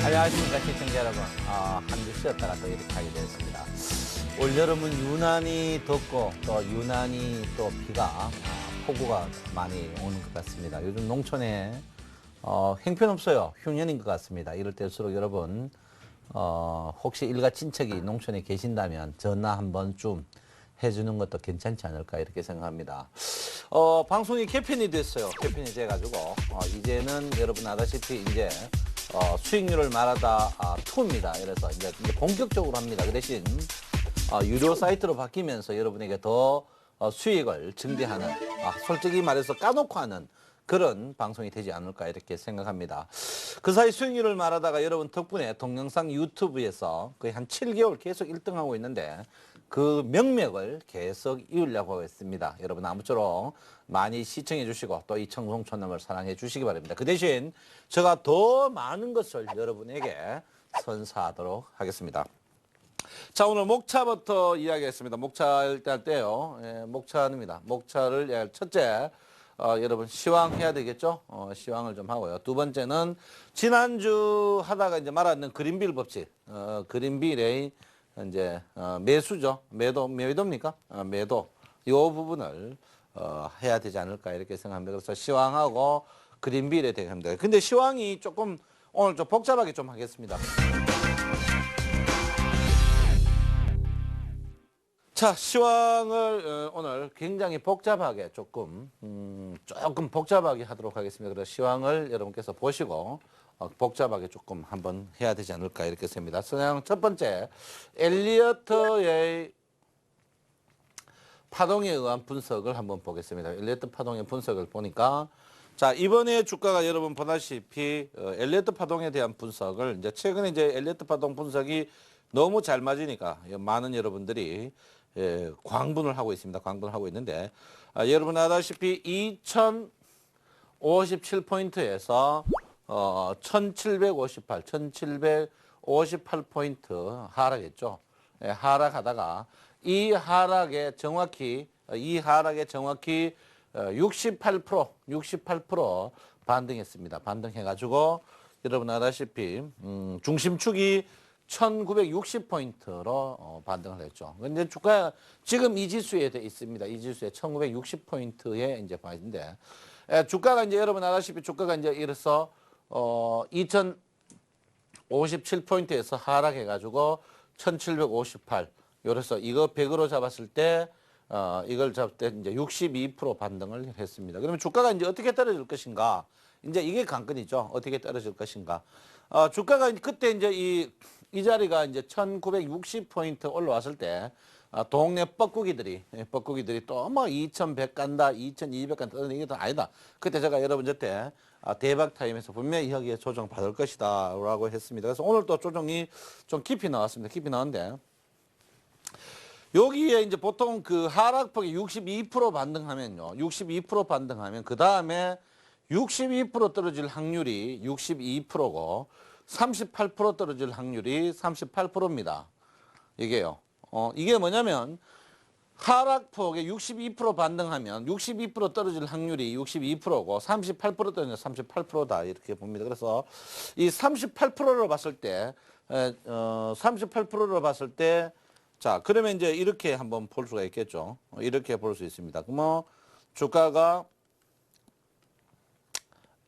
안녕하십니까 시청자 여러분. 한 주 쉬었다가 또 이렇게 하게 되었습니다. 올여름은 유난히 덥고 또 유난히 또 비가 폭우가 많이 오는 것 같습니다. 요즘 농촌에 형편없어요. 흉년인 것 같습니다. 이럴 때일수록 여러분 혹시 일가 친척이 농촌에 계신다면 전화 한 번쯤 해주는 것도 괜찮지 않을까 이렇게 생각합니다. 방송이 개편이 됐어요. 개편이 돼가지고 이제는 여러분 아다시피 이제 수익률을 말하다 2입니다. 그래서 이제 본격적으로 합니다. 그 대신 유료 사이트로 바뀌면서 여러분에게 더 수익을 증대하는 솔직히 말해서 까놓고 하는 그런 방송이 되지 않을까 이렇게 생각합니다. 그 사이 수익률을 말하다가 여러분 덕분에 동영상 유튜브에서 거의 한 7개월 계속 1등하고 있는데 그 명맥을 계속 이으려고 하고 있습니다. 여러분 아무쪼록 많이 시청해 주시고 또 이 청송촌남을 사랑해 주시기 바랍니다. 그 대신 제가 더 많은 것을 여러분에게 선사하도록 하겠습니다. 자, 오늘 목차부터 이야기했습니다. 목차 일단 때요. 목차입니다. 목차를 첫째 여러분 시황해야 되겠죠? 시황을 좀 하고요. 두 번째는 지난주 하다가 이제 말았는 그린빌 법칙, 그린빌의 이제 매수죠. 매도입니까? 매도. 이 부분을 해야 되지 않을까 이렇게 생각합니다. 그래서 시황하고 그린빌에 대해 합니다. 근데 시황이 조금 오늘 좀 복잡하게 좀 하겠습니다. 자, 시황을 오늘 굉장히 복잡하게 조금 복잡하게 하도록 하겠습니다. 그래서 시황을 여러분께서 보시고 복잡하게 조금 한번 해야 되지 않을까 이렇게 생각합니다. 그냥 첫 번째 엘리어트의 파동에 의한 분석을 한번 보겠습니다. 엘리어트 파동의 분석을 보니까 자, 이번에 주가가 여러분 보다시피 엘리어트 파동에 대한 분석을 이제 최근에 이제 엘리어트 파동 분석이 너무 잘 맞으니까 많은 여러분들이 광분을 하고 있습니다. 광분을 하고 있는데 여러분 아다시피 2057포인트에서 1758포인트 하락했죠. 하락하다가 이 하락에 정확히 68% 반등했습니다. 반등해가지고 여러분 아다시피 중심축이 1960포인트로 반등을 했죠. 근데 주가 지금 이 지수에 돼 있습니다. 이 지수에 1960포인트에 이제 봐 있는데 주가가 이제 여러분 아다시피 주가가 이제 이래서 2057포인트에서 하락해 가지고 1758 요래서 이거 100으로 잡았을 때 이걸 잡을 때 이제 62% 반등을 했습니다. 그러면 주가가 이제 어떻게 떨어질 것인가? 이제 이게 관건이죠. 어떻게 떨어질 것인가? 주가가 그때 이제 이 자리가 이제 1960포인트 올라왔을 때 동네 뻐꾸기들이 또 뭐 2100 간다, 2200 간다, 이게 또 아니다. 그때 제가 여러분 저때 대박 타임에서 분명히 여기에 조정 받을 것이다 라고 했습니다. 그래서 오늘 또 조정이 좀 깊이 나왔습니다. 깊이 나왔는데 여기에 이제 보통 그 하락폭이 62% 반등하면요. 62% 반등하면 그 다음에 62% 떨어질 확률이 62%고 38% 떨어질 확률이 38%입니다. 이게요. 이게 뭐냐면 하락폭에 62% 반등하면 62% 떨어질 확률이 62%고 38% 떨어지면 38%다 이렇게 봅니다. 그래서 이 38%로 봤을 때 38%로 봤을 때 자, 그러면 이제 이렇게 한번 볼 수가 있겠죠. 이렇게 볼 수 있습니다. 그러면 주가가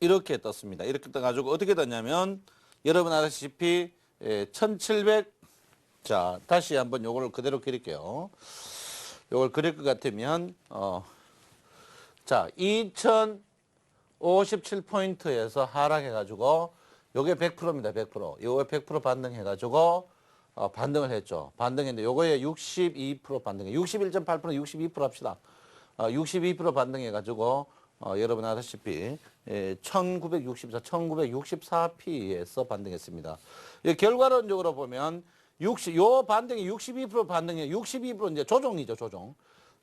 이렇게 떴습니다. 이렇게 떠가지고 어떻게 떴냐면 여러분 아시다시피 1700 자, 다시 한번 요걸 그대로 그릴게요. 요걸 그릴 것 같으면 자, 2057포인트에서 하락해 가지고 요게 100%입니다. 100%. 요게 100% 반등해 가지고 반등을 했죠. 반등했는데 요거에 62% 반등해. 61.8% 62% 합시다. 62% 반등해 가지고 여러분 아시다시피 1964P에서 반등했습니다. 결과론적으로 보면 요 반등이 62% 반등이 62% 이제 조정이죠, 조정.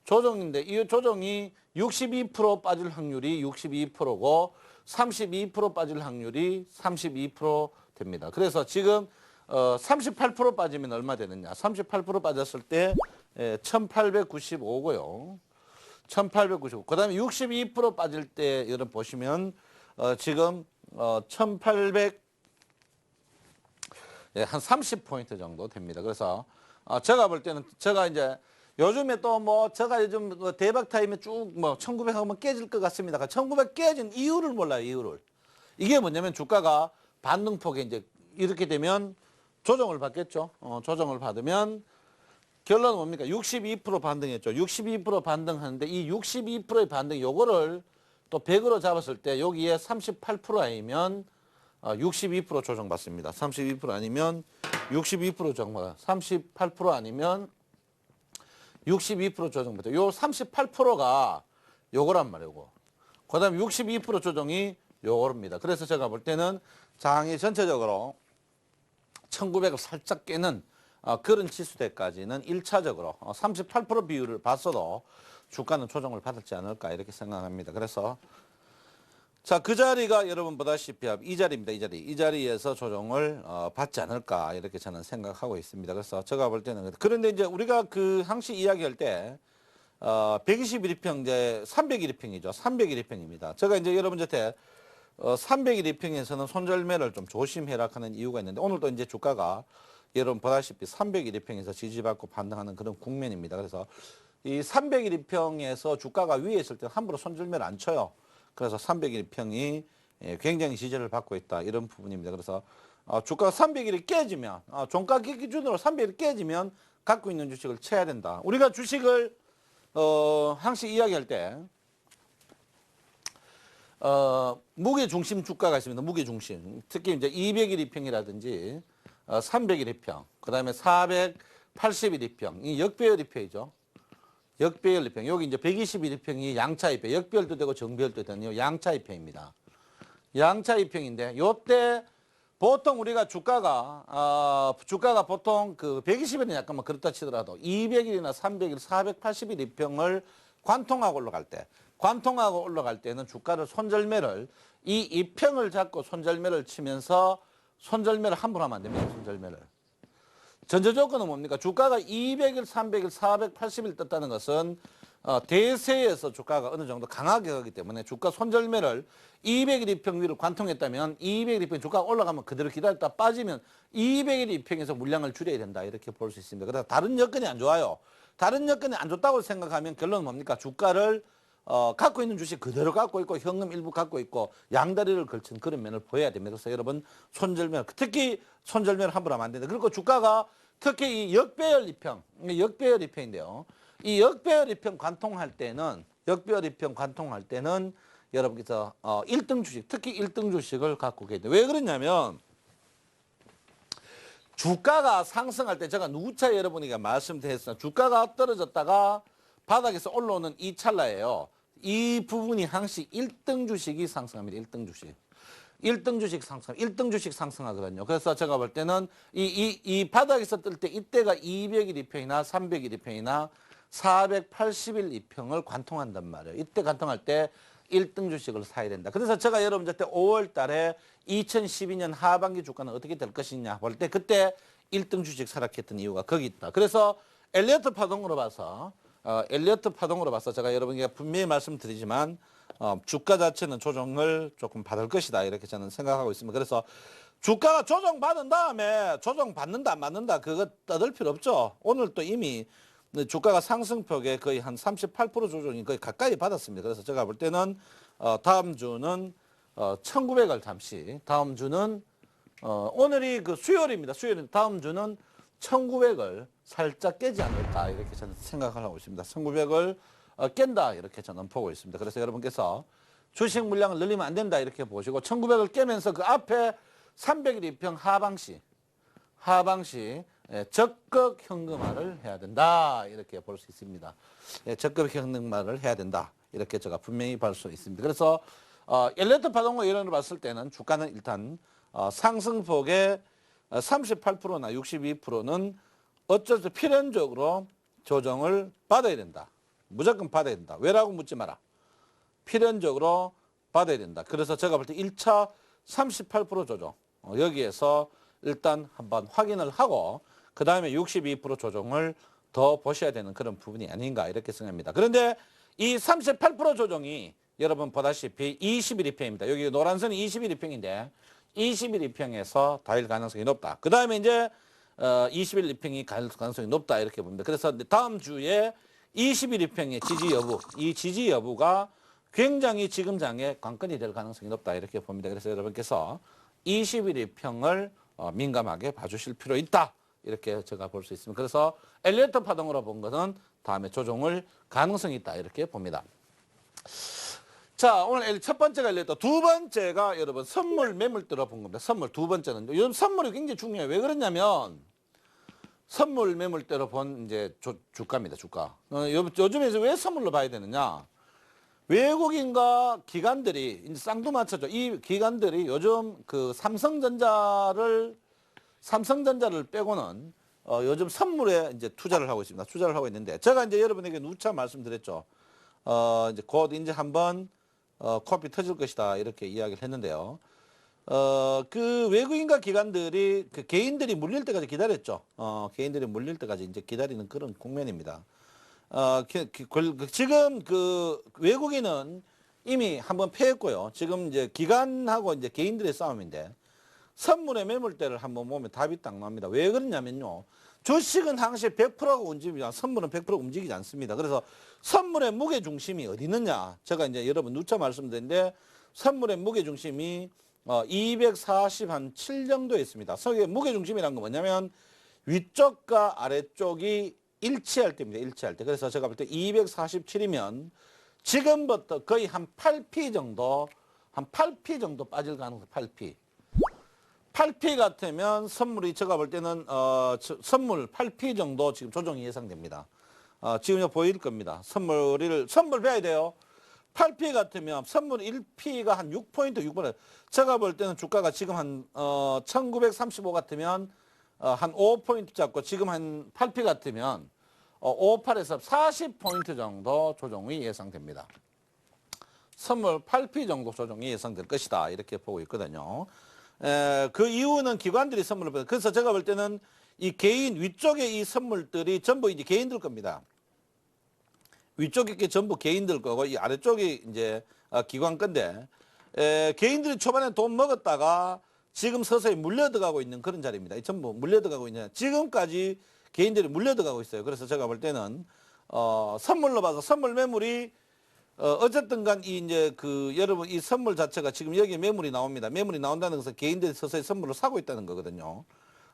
조정인데 이 조정이 62% 빠질 확률이 62%고 32% 빠질 확률이 32% 됩니다. 그래서 지금 38% 빠지면 얼마 되느냐? 38% 빠졌을 때 1895고요. 1895. 그다음에 62% 빠질 때 여러분 보시면 지금 1800 예, 한 30포인트 정도 됩니다. 그래서 제가 볼 때는 제가 이제 요즘에 또 뭐 제가 요즘 뭐 대박 타임에 쭉 뭐 1900 하면 깨질 것 같습니다. 1900 깨진 이유를 몰라요. 이유를. 이게 뭐냐면 주가가 반등폭에 이제 이렇게 되면 조정을 받겠죠. 조정을 받으면 결론은 뭡니까? 62% 반등했죠. 62% 반등하는데 이 62%의 반등 요거를 또 100으로 잡았을 때 여기에 38% 아니면 62% 조정받습니다. 32% 아니면 62% 조정받아. 38% 아니면 62% 조정받아. 요 38%가 요거란 말이고. 그다음에 62% 조정이 요겁니다. 그래서 제가 볼 때는 장이 전체적으로 1900을 살짝 깨는 그런 지수대까지는 1차적으로 38% 비율을 봤어도 주가는 조정을 받았지 않을까 이렇게 생각합니다. 그래서 자, 그 자리가 여러분 보다시피 이 자리입니다. 이 자리에서 조정을 받지 않을까 이렇게 저는 생각하고 있습니다. 그래서 제가 볼 때는 그런데 이제 우리가 그 항시 이야기할 때 121일평 이제 301일평이죠. 301일평입니다. 제가 이제 여러분한테 301일평에서는 손절매를 좀 조심해라 하는 이유가 있는데 오늘도 이제 주가가 여러분 보다시피 301일평에서 지지받고 반등하는 그런 국면입니다. 그래서 이 301일평에서 주가가 위에 있을 때 함부로 손절매를 안 쳐요. 그래서 301일평이 굉장히 지지를 받고 있다 이런 부분입니다. 그래서 주가가 300일이 깨지면 종가 기준으로 300일이 깨지면 갖고 있는 주식을 쳐야 된다. 우리가 주식을 항상 이야기할 때 무게중심 주가가 있습니다. 무게중심. 특히 이제 200일 2평이라든지 300일 2평, 그 다음에 480일 2평, 이 역배열 2평이죠. 역배열 2평. 여기 이제 121일 2평이 양차 2평, 역배열도 되고 정배열도 되는 양차 2평입니다. 양차 2평인데 요때 보통 우리가 주가가 보통 그 120일은 약간 뭐 그렇다 치더라도 200일이나 300일, 480일 2평을 관통하고 올라갈 때는 주가를 손절매를 이 2평을 잡고 손절매를 치면서 손절매를 함부로 하면 안 됩니다. 손절매를. 전제 조건은 뭡니까? 주가가 200일, 300일, 480일 떴다는 것은 대세에서 주가가 어느 정도 강하게 가기 때문에 주가 손절매를 200일 2평 위로 관통했다면 200일 2평 주가가 올라가면 그대로 기다렸다 빠지면 200일 2평에서 물량을 줄여야 된다 이렇게 볼 수 있습니다. 그래서 다른 여건이 안 좋아요. 다른 여건이 안 좋다고 생각하면 결론은 뭡니까? 주가를 갖고 있는 주식 그대로 갖고 있고 현금 일부 갖고 있고 양다리를 걸친 그런 면을 보여야 됩니다. 그래서 여러분 손절매 특히 손절매를 함부로 하면 안 된다. 그리고 주가가 특히 이 역배열 2평, 역배열 2평인데요. 이 역배열 2평 관통할 때는 여러분께서 1등 주식, 특히 1등 주식을 갖고 계세요. 왜 그러냐면 주가가 상승할 때 제가 누구차 여러분에게 말씀드렸습니다. 주가가 떨어졌다가 바닥에서 올라오는 이 찰나예요. 이 부분이 항시 1등 주식이 상승합니다. 1등 주식. 1등 주식 상승하거든요. 그래서 제가 볼 때는 이 바닥에서 뜰 때 이때가 200일 2평이나 300일 2평이나 480일 2평을 관통한단 말이에요. 이때 관통할 때 1등 주식을 사야 된다. 그래서 제가 여러분한테 5월 달에 2012년 하반기 주가는 어떻게 될 것이냐 볼 때 그때 1등 주식 사락했던 이유가 거기 있다. 그래서 엘리어트 파동으로 봐서 제가 여러분에게 분명히 말씀드리지만 주가 자체는 조정을 조금 받을 것이다 이렇게 저는 생각하고 있습니다. 그래서 주가가 조정받은 다음에 조정받는다 안 받는다 그거 떠들 필요 없죠. 오늘 또 이미 주가가 상승폭에 거의 한 38% 조정이 거의 가까이 받았습니다. 그래서 제가 볼 때는 다음 주는 1900을 잠시 다음 주는 오늘이 그 수요일입니다. 다음 주는 1900을 살짝 깨지 않을까 이렇게 저는 생각을 하고 있습니다. 1900을 깬다 이렇게 저는 보고 있습니다. 그래서 여러분께서 주식 물량을 늘리면 안 된다 이렇게 보시고 1900을 깨면서 그 앞에 300일 2평 하방시 적극 현금화를 해야 된다 이렇게 볼 수 있습니다. 적극 현금화를 해야 된다 이렇게 제가 분명히 볼 수 있습니다. 그래서 엘리어트 파동과 이론을 봤을 때는 주가는 일단 상승폭의 38%나 62%는 어쩔 수 없이 필연적으로 조정을 받아야 된다. 무조건 받아야 된다. 왜라고 묻지 마라. 필연적으로 받아야 된다. 그래서 제가 볼 때 1차 38% 조정 여기에서 일단 한번 확인을 하고 그 다음에 62% 조정을 더 보셔야 되는 그런 부분이 아닌가 이렇게 생각합니다. 그런데 이 38% 조정이 여러분 보다시피 21일평입니다. 여기 노란선이 21일평인데 20일 입형에서 닿을 가능성이 높다. 그 다음에 이제 20일 입형이 갈 가능성이 높다 이렇게 봅니다. 그래서 다음 주에 20일 입형의 지지 여부, 이 지지 여부가 굉장히 지금 장에 관건이 될 가능성이 높다 이렇게 봅니다. 그래서 여러분께서 20일 입형을 민감하게 봐주실 필요 있다. 이렇게 제가 볼 수 있습니다. 그래서 엘리어트 파동으로 본 것은 다음에 조정을 가능성이 있다 이렇게 봅니다. 자, 오늘 첫 번째가 엘리어트, 두 번째가 여러분 선물 매물대로 본 겁니다. 선물 두 번째는 요즘 선물이 굉장히 중요해요. 왜 그러냐면 선물 매물대로 본 이제 주가입니다. 주가. 요즘에 왜 선물로 봐야 되느냐? 외국인과 기관들이 이제 쌍두마차죠. 이 기관들이 요즘 그 삼성전자를 빼고는 요즘 선물에 이제 투자를 하고 있습니다. 투자를 하고 있는데 제가 이제 여러분에게 누차 말씀드렸죠. 이제 곧 이제 한번 코앞이 터질 것이다 이렇게 이야기를 했는데요. 그 외국인과 기관들이 그 개인들이 물릴 때까지 기다렸죠. 개인들이 물릴 때까지 이제 기다리는 그런 국면입니다. 지금 그 외국인은 이미 한번 패했고요. 지금 이제 기관하고 이제 개인들의 싸움인데 선물의 매물대를 한번 보면 답이 딱 나옵니다. 왜 그러냐면요. 주식은 항상 100%하고 움직입니다. 선물은 100% 움직이지 않습니다. 그래서 선물의 무게 중심이 어디 있느냐? 제가 이제 여러분 누차 말씀드렸는데 선물의 무게 중심이 247 정도에 있습니다. 서의 무게 중심이란 건 뭐냐면 위쪽과 아래쪽이 일치할 때입니다. 일치할 때. 그래서 제가 볼 때 247이면 지금부터 거의 한 8p 정도 빠질 가능성 8p. 8p 같으면 선물이 제가 볼 때는 선물 8p 정도 지금 조정이 예상됩니다. 지금 보일 겁니다. 선물 봐야 돼요. 8p 같으면 선물 1p가 한 6포인트. 제가 볼 때는 주가가 지금 한 1935 같으면 한 5포인트 잡고 지금 한 8p 같으면 58에서 40포인트 정도 조정이 예상됩니다. 선물 8p 정도 조정이 예상될 것이다. 이렇게 보고 있거든요. 그 이유는 기관들이 선물을 받아요. 그래서 제가 볼 때는 이 개인 위쪽에 이 선물들이 전부 이제 개인들 겁니다. 위쪽에 게 전부 개인들 거고 이 아래쪽이 이제 기관 건데 개인들이 초반에 돈 먹었다가 지금 서서히 물려들어가고 있는 그런 자리입니다. 이 전부 물려들어가고 있는 지금까지 개인들이 물려들어가고 있어요. 그래서 제가 볼 때는 선물로 봐서 선물 매물이 어쨌든 간 이 이제 그 여러분 이 선물 자체가 지금 여기에 매물이 나옵니다. 매물이 나온다는 것은 개인들이 서서히 선물을 사고 있다는 거거든요.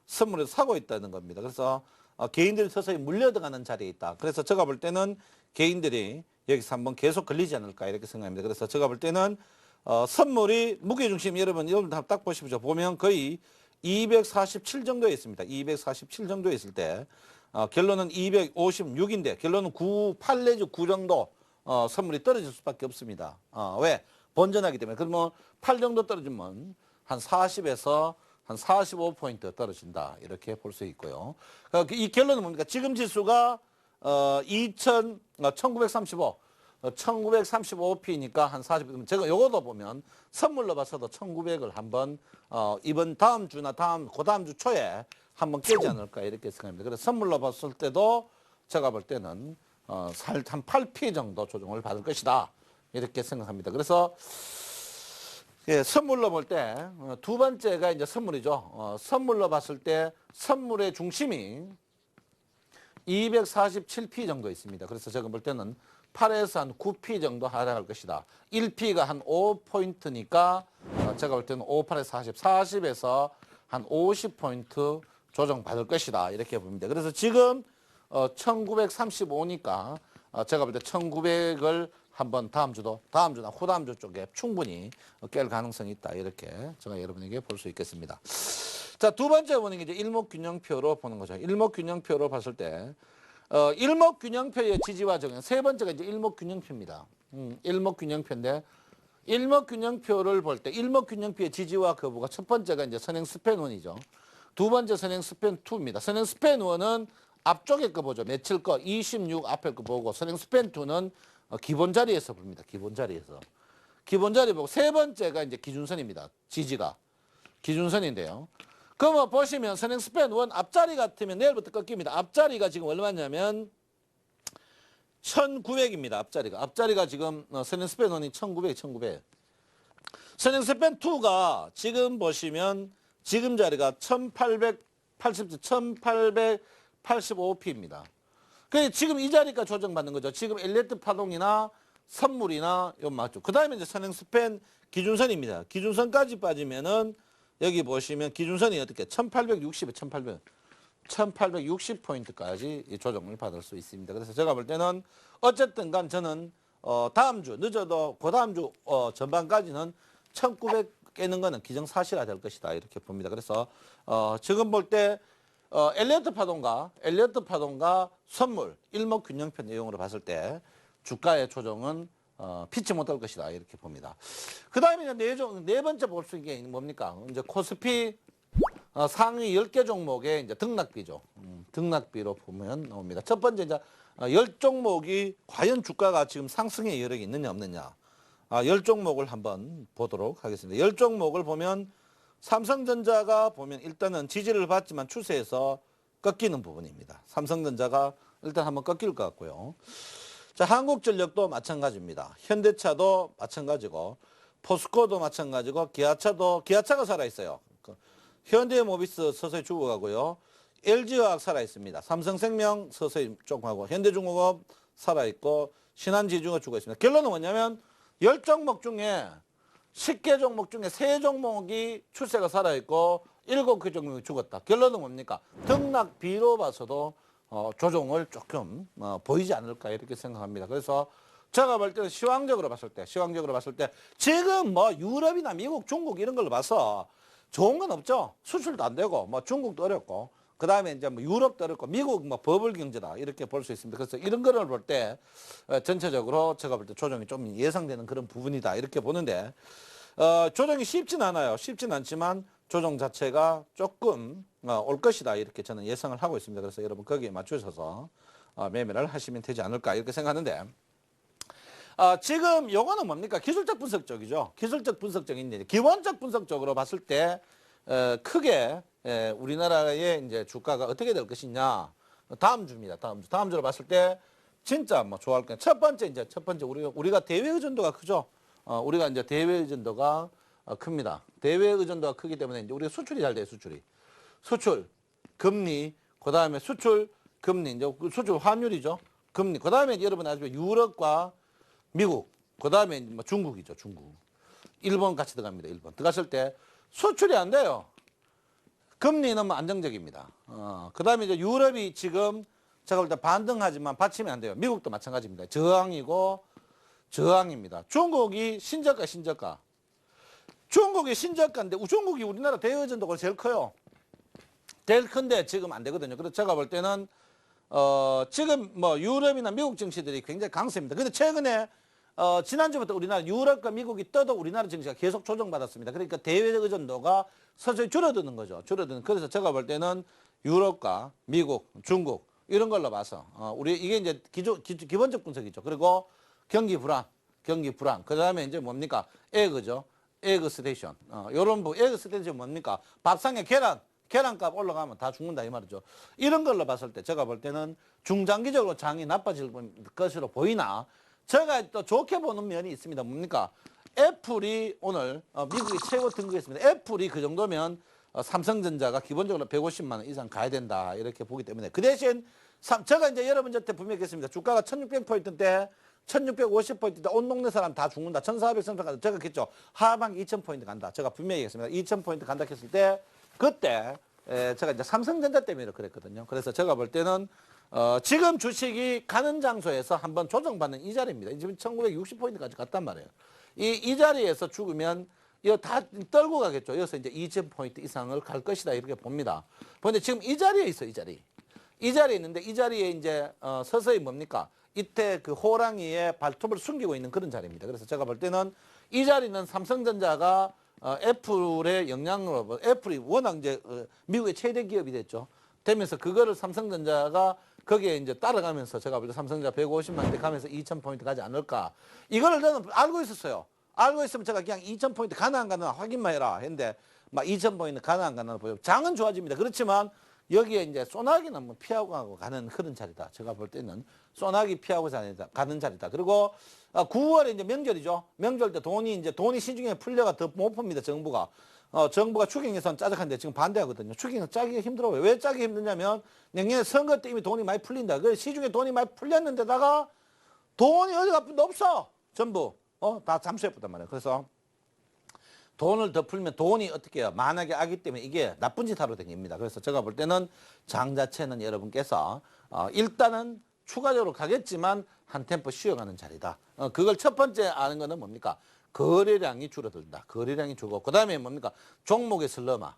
선물을 사고 있다는 겁니다. 그래서 개인들이 서서히 물려들어가는 자리에 있다. 그래서 제가 볼 때는 개인들이 여기서 한번 계속 걸리지 않을까 이렇게 생각합니다. 그래서 제가 볼 때는 선물이 무게중심 여러분 딱 보십시오. 보면 거의 247 정도에 있습니다. 247 정도에 있을 때 결론은 256인데 결론은 8 내지 9 정도 선물이 떨어질 수밖에 없습니다. 왜? 번전하기 때문에. 그러면 8 정도 떨어지면 한 40에서 한 45포인트 떨어진다. 이렇게 볼 수 있고요. 이 결론은 뭡니까? 지금 지수가 1935, 1935p니까 한 40. 제가 요거도 보면 선물로 봐서도 1900을 한번 이번 다음 주나 그다음 주 초에 한번 깨지 않을까 이렇게 생각합니다. 그래서 선물로 봤을 때도 제가 볼 때는 한 8p 정도 조정을 받을 것이다. 이렇게 생각합니다. 그래서 예, 선물로 볼 때 두 번째가 이제 선물이죠. 선물로 봤을 때 선물의 중심이 247p 정도 있습니다. 그래서 제가 볼 때는 8에서 한 9p 정도 하락할 것이다. 1p가 한 5포인트니까 제가 볼 때는 58에서 40, 40에서 한 50포인트 조정 받을 것이다. 이렇게 봅니다. 그래서 지금 1935니까 제가 볼 때 1900을 한번 다음 주나 후다음 주 쪽에 충분히 깰 가능성이 있다. 이렇게 제가 여러분에게 볼 수 있겠습니다. 자, 두 번째 보는 게 이제 일목균형표로 보는 거죠. 일목균형표로 봤을 때 일목균형표의 지지와 적용. 세 번째가 이제 일목균형표입니다. 일목균형표인데 일목균형표를 볼 때 일목균형표의 지지와 거부가 첫 번째가 이제 선행 스팬1이죠. 두 번째 선행 스팬2입니다. 선행 스팬1은 앞쪽에 거 보죠. 며칠 거 26 앞에 거 보고 선행 스팬2는 기본 자리에서 봅니다. 기본 자리에서. 기본 자리 보고 세 번째가 이제 기준선입니다. 지지가. 기준선인데요. 그러면 보시면 선행 스팬1 앞자리 같으면 내일부터 꺾입니다. 앞자리가 지금 얼마냐면 1900입니다. 앞자리가 지금 선행 스팬1이 1900. 선행스팬 2가 지금 보시면 지금 자리가 1885p입니다. 그 지금 이 자리가 조정받는 거죠. 지금 엘리어트 파동이나 선물이나 요 맞죠. 그 다음에 이제 선행스팬 기준선입니다. 기준선까지 빠지면은 여기 보시면 기준선이 어떻게 1860에 1860포인트까지 조정을 받을 수 있습니다. 그래서 제가 볼 때는 어쨌든 간 저는 다음 주 늦어도 그 다음 주 전반까지는 1900 깨는 거는 기정사실화 될 것이다 이렇게 봅니다. 그래서 지금 볼 때 엘리어트 파동과 선물 일목균형편 내용으로 봤을 때 주가의 조정은 피치 못할 것이다 이렇게 봅니다. 그 다음에 네 번째 볼 수 있는 게 뭡니까? 이제 코스피 상위 10개 종목의 이제 등락비죠. 등락비로 보면 나옵니다. 첫 번째 이제 10종목이 과연 주가가 지금 상승의 여력이 있느냐 없느냐. 10종목을 한번 보도록 하겠습니다. 10종목을 보면 삼성전자가 보면 일단은 지지를 받지만 추세에서 꺾이는 부분입니다. 삼성전자가 일단 한번 꺾일 것 같고요. 자, 한국전력도 마찬가지입니다. 현대차도 마찬가지고 포스코도 마찬가지고 기아차가 살아있어요. 현대모비스 서서히 죽어가고요. LG화학 살아있습니다. 삼성생명 서서히 조금하고 현대중공업 살아있고 신한지주가 죽어있습니다. 결론은 뭐냐면 10종목 중에 10개 종목 중에 3종목이 추세가 살아있고 7개 종목이 죽었다. 결론은 뭡니까? 등락비로 봐서도 조정을 조금 보이지 않을까 이렇게 생각합니다. 그래서 제가 볼 때는 시황적으로 봤을 때 지금 뭐 유럽이나 미국, 중국 이런 걸로 봐서 좋은 건 없죠. 수출도 안 되고 뭐 중국도 어렵고 그 다음에 이제 뭐 유럽도 어렵고 미국 뭐 버블 경제다 이렇게 볼 수 있습니다. 그래서 이런 거를 볼 때 전체적으로 제가 볼 때 조정이 좀 예상되는 그런 부분이다 이렇게 보는데 조정이 쉽진 않아요. 쉽진 않지만 조정 자체가 조금 올 것이다 이렇게 저는 예상을 하고 있습니다. 그래서 여러분 거기에 맞추셔서 매매를 하시면 되지 않을까 이렇게 생각하는데 지금 요거는 뭡니까? 기술적 분석 쪽이죠. 기술적 분석적인데 기본적 분석적으로 봤을 때 크게 우리나라의 이제 주가가 어떻게 될 것이냐. 다음 주입니다. 다음 주로 봤을 때 진짜 뭐 좋아할 거. 첫 번째 우리가 대외 의존도가 크죠. 우리가 이제 대외 의존도가 큽니다. 대외 의존도가 크기 때문에 이제 우리가 수출이 잘 돼요. 수출, 금리, 그 다음에 수출, 금리, 이제 수출 환율이죠. 금리. 그 다음에 여러분 아시죠? 유럽과 미국, 그 다음에 뭐 중국이죠. 중국. 일본 같이 들어갑니다. 일본. 들어갔을 때 수출이 안 돼요. 금리는 뭐 안정적입니다. 그 다음에 이제 유럽이 지금 제가 볼 때 반등하지만 받치면 안 돼요. 미국도 마찬가지입니다. 저항입니다. 중국이 신저가. 중국이 신저가인데 중국이 우리나라 대외 의존도가 제일 커요. 제일 큰데 지금 안 되거든요. 그래서 제가 볼 때는 지금 뭐 유럽이나 미국 증시들이 굉장히 강세입니다. 근데 최근에 지난주부터 우리나라 유럽과 미국이 떠도 우리나라 증시가 계속 조정받았습니다. 그러니까 대외 의존도가 서서히 줄어드는 거죠. 그래서 제가 볼 때는 유럽과 미국, 중국 이런 걸로 봐서 우리 이게 이제 기본적 분석이죠. 그리고 경기 불안. 그다음에 이제 뭡니까? 에그 스테이션. 요런 에그 스테이션 뭡니까? 밥상에 계란값 올라가면 다 죽는다 이 말이죠. 이런 걸로 봤을 때 제가 볼 때는 중장기적으로 장이 나빠질 것으로 보이나 제가 또 좋게 보는 면이 있습니다. 뭡니까? 애플이 오늘 미국이 최고 등극했습니다. 애플이 그 정도면 삼성전자가 기본적으로 150만 원 이상 가야 된다 이렇게 보기 때문에 그 대신 제가 이제 여러분한테 분명히 했습니다. 주가가 1600포인트인데 1650포인트인데 온 동네 사람 다 죽는다. 1400 간다. 제가 했죠. 하반기 2000포인트 간다. 제가 분명히 얘기했습니다. 2000포인트 간다 했을 때 그때 제가 이제 삼성전자 때문에 그랬거든요. 그래서 제가 볼 때는 지금 주식이 가는 장소에서 한번 조정받는 이 자리입니다. 지금 1960포인트까지 갔단 말이에요. 이 자리에서 죽으면 이거 다 떨고 가겠죠. 여기서 이제 2000포인트 이상을 갈 것이다 이렇게 봅니다. 그런데 지금 이 자리에 있어, 이 자리에 있는데 이 자리에 이제 서서히 뭡니까? 이때 그 호랑이의 발톱을 숨기고 있는 그런 자리입니다. 그래서 제가 볼 때는 이 자리는 삼성전자가 애플의 영향으로 애플이 워낙 이제 미국의 최대 기업이 됐죠. 되면서 그거를 삼성전자가 거기에 이제 따라가면서 제가 볼 때 삼성전자 150만대 가면서 2000포인트 가지 않을까. 이거를 저는 알고 있었어요. 알고 있으면 제가 그냥 2000포인트 가나 안 가나 확인만 해라 했는데 막 2000포인트 가나 안 가나 보여. 장은 좋아집니다. 그렇지만 여기에 이제 소나기는 뭐 피하고 가는 그런 자리다. 제가 볼 때는 소나기 피하고 가는 자리다. 그리고 9월에 이제 명절이죠. 명절 때 돈이 시중에 풀려가 더 못 풉니다. 정부가. 정부가 추경 예산 짜작하는데 지금 반대하거든요. 추경 예산 짜기가 힘들어요. 왜 짜기 힘드냐면 내년에 선거 때 이미 돈이 많이 풀린다. 그래서 시중에 돈이 많이 풀렸는데다가 돈이 어디 가뿐도 없어. 전부. 다 잠수해버단 말이에요. 그래서 돈을 더 풀면 돈이 어떻게 해요? 만하게 하기 때문에 이게 나쁜 짓 하러 다닙니다. 그래서 제가 볼 때는 장 자체는 여러분께서 일단은 추가적으로 가겠지만 한 템포 쉬어가는 자리다. 그걸 첫 번째 아는 거는 뭡니까? 거래량이 줄어들다. 거래량이 줄고 그 다음에 뭡니까? 종목의 슬럼화.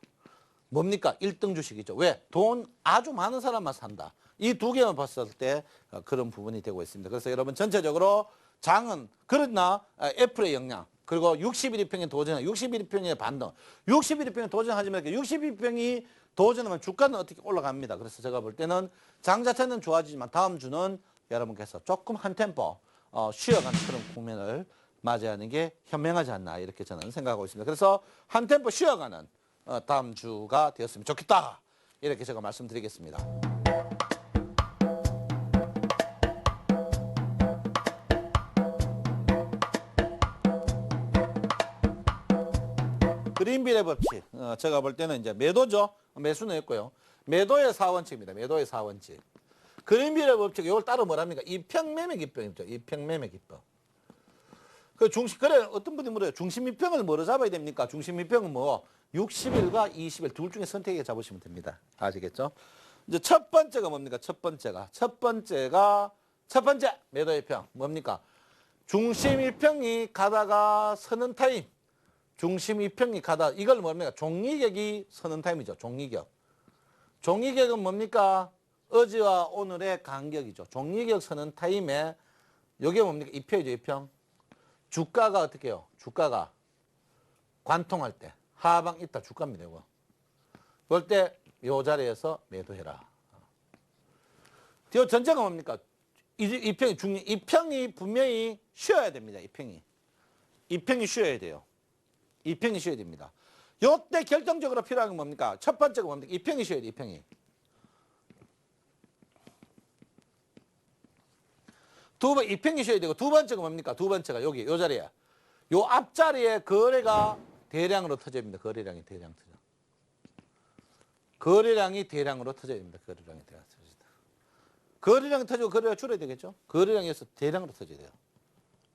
뭡니까? 1등 주식이죠. 왜? 돈 아주 많은 사람만 산다. 이 두 개만 봤을 때 그런 부분이 되고 있습니다. 그래서 여러분 전체적으로 장은 그러나 애플의 역량 그리고 61평에 도전, 61평의 반등, 61평에 도전하지만 61평이 도전하면 주가는 어떻게 올라갑니다. 그래서 제가 볼 때는 장 자체는 좋아지지만 다음 주는 여러분께서 조금 한 템포 쉬어가는 그런 국면을 맞이하는 게 현명하지 않나 이렇게 저는 생각하고 있습니다. 그래서 한 템포 쉬어가는 다음 주가 되었으면 좋겠다 이렇게 제가 말씀드리겠습니다. 그린빌의 법칙. 제가 볼 때는 이제 매도죠. 매수는 했고요. 매도의 4원칙입니다. 매도의 4원칙. 그린빌의 법칙, 이걸 따로 뭐랍니까? 이평매매 기법이죠. 이평매매 기법. 그래, 어떤 분이 물어요. 중심 이평을 뭐로 잡아야 됩니까? 중심 이평은 뭐, 60일과 20일 둘 중에 선택해 잡으시면 됩니다. 아시겠죠? 이제 첫 번째가 뭡니까? 첫 번째, 매도의 평. 뭡니까? 중심 이평이 가다가 서는 타임. 중심 이평이 가다. 이걸 뭡니까? 종이격이 서는 타임이죠. 종이격. 종이격은 뭡니까? 어제와 오늘의 간격이죠. 종이격 서는 타임에 이게 뭡니까? 이평이죠. 이평. 주가가 어떻게 해요? 주가가 관통할 때 하방 있다 주가입니다. 이거. 그럴 때 이 자리에서 매도해라. 전제가 뭡니까? 이평이 분명히 쉬어야 됩니다. 이평이 쉬어야 돼요. 이평이 쉬어야 됩니다. 요때 결정적으로 필요한 건 뭡니까? 첫 번째가 뭡니까? 이평이 쉬어야 돼, 이평이. 이평이 쉬어야 되고, 두 번째가 뭡니까? 두 번째가 여기, 요 자리에. 요 앞자리에 거래가 대량으로 터져야 됩니다. 거래량이 대량 터져. 거래량이 대량으로 터져야 됩니다. 거래량이 대량 터집니다. 거래량이 터지고 거래가 줄어야 되겠죠? 거래량에서 대량으로 터져야 돼요.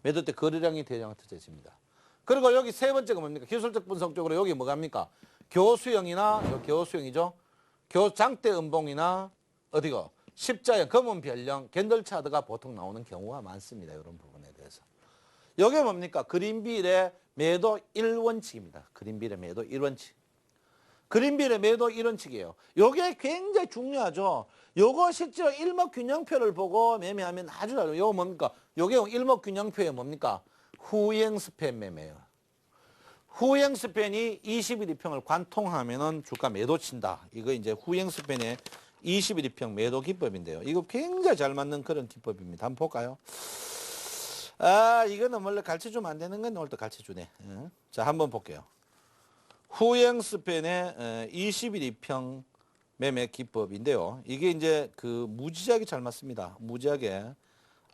매도 때 거래량이 대량으로 터져집니다. 그리고 여기 세 번째가 뭡니까? 기술적 분석적으로 여기 뭐갑니까? 교수형이나 교수형이죠. 장대 음봉이나 어디고 십자형, 검은 별령, 캔들 차트가 보통 나오는 경우가 많습니다. 이런 부분에 대해서. 이게 뭡니까? 그린빌의 매도 1원칙입니다. 그린빌의 매도 1원칙. 그린빌의 매도 1원칙이에요. 이게 굉장히 중요하죠. 요거 실제로 일목균형표를 보고 매매하면 아주 잘. 요거 뭡니까? 요게 일목균형표에 뭡니까? 후행 스팬 매매예요. 후행 스팬이 21일 평을 관통하면은 주가 매도 친다. 이거 이제 후행 스팬의 21일 평 매도 기법인데요. 이거 굉장히 잘 맞는 그런 기법입니다. 한번 볼까요? 이거는 원래 가르쳐주면 안 되는 건 오늘 또 가르쳐주네. 자, 한번 볼게요. 후행 스팬의 21일 평 매매 기법인데요. 이게 이제 그 무지하게 잘 맞습니다. 무지하게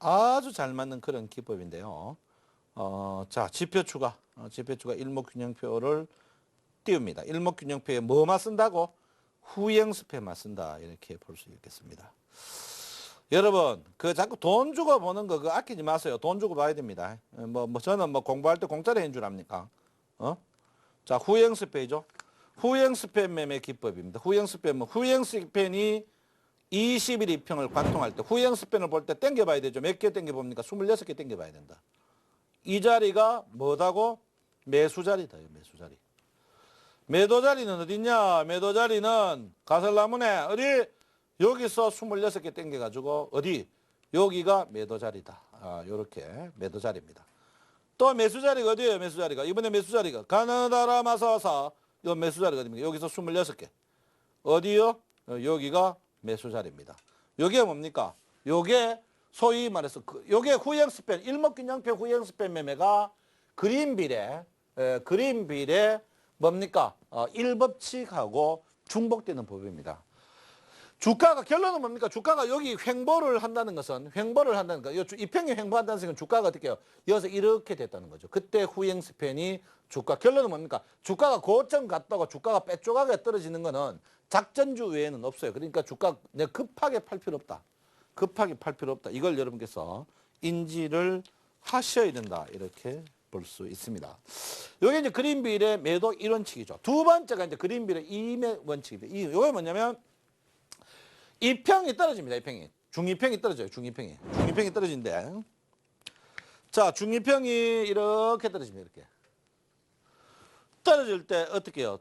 아주 잘 맞는 그런 기법인데요. 자, 지표 추가 일목균형표를 띄웁니다. 일목균형표에 뭐만 쓴다고? 후행 스팬만 쓴다. 이렇게 볼 수 있겠습니다. 여러분, 자꾸 돈 주고 보는 거 그거 아끼지 마세요. 돈 주고 봐야 됩니다. 저는 공부할 때 공짜로 해준 줄 압니까? 자, 후행 스팬이죠. 후행 스팬 매매 기법입니다. 후행 스팬이 21일 평을 관통할 때 후행 스팬을 볼 때 땡겨봐야 되죠. 몇 개 땡겨봅니까? 26개 땡겨봐야 된다. 이 자리가 뭐다고? 매수 자리다. 매수 자리. 매도 자리는 어딨냐? 매도 자리는 가설나무네. 어디? 여기서 26개 땡겨가지고 어디? 여기가 매도 자리다. 요렇게 매도 자리입니다. 또 매수 자리가 어디예요? 매수 자리가. 이번에 매수 자리가 가나다라 마사사. 요 매수 자리가 어디입니까? 여기서 26개. 어디요? 여기가 매수 자리입니다. 요게 뭡니까? 요게 소위 말해서 요게 후행 스팬, 일목균형표 후행 스팬 매매가 그린빌의 뭡니까? 일법칙하고 중복되는 법입니다. 주가가 결론은 뭡니까? 주가가 여기 횡보를 한다는 것은 이평이 횡보한다는 것은 주가가 어떻게 해요? 여기서 이렇게 됐다는 거죠. 그때 후행 스팬이 주가 결론은 뭡니까? 주가가 고점 갔다가 주가가 빼쪼가게 떨어지는 거는 작전주 외에는 없어요. 그러니까 주가 내가 급하게 팔 필요 없다. 급하게 팔 필요 없다. 이걸 여러분께서 인지를 하셔야 된다. 이렇게 볼 수 있습니다. 이게 이제 그린빌의 매도 1원칙이죠. 두 번째가 이제 그린빌의 이매 원칙입니다. 이게 뭐냐면 이평이 떨어집니다. 이평이. 중이평이 떨어져요. 중이평이. 중이평이 떨어진대. 자, 중이평이 이렇게 떨어집니다. 이렇게. 떨어질 때 어떻게 해요?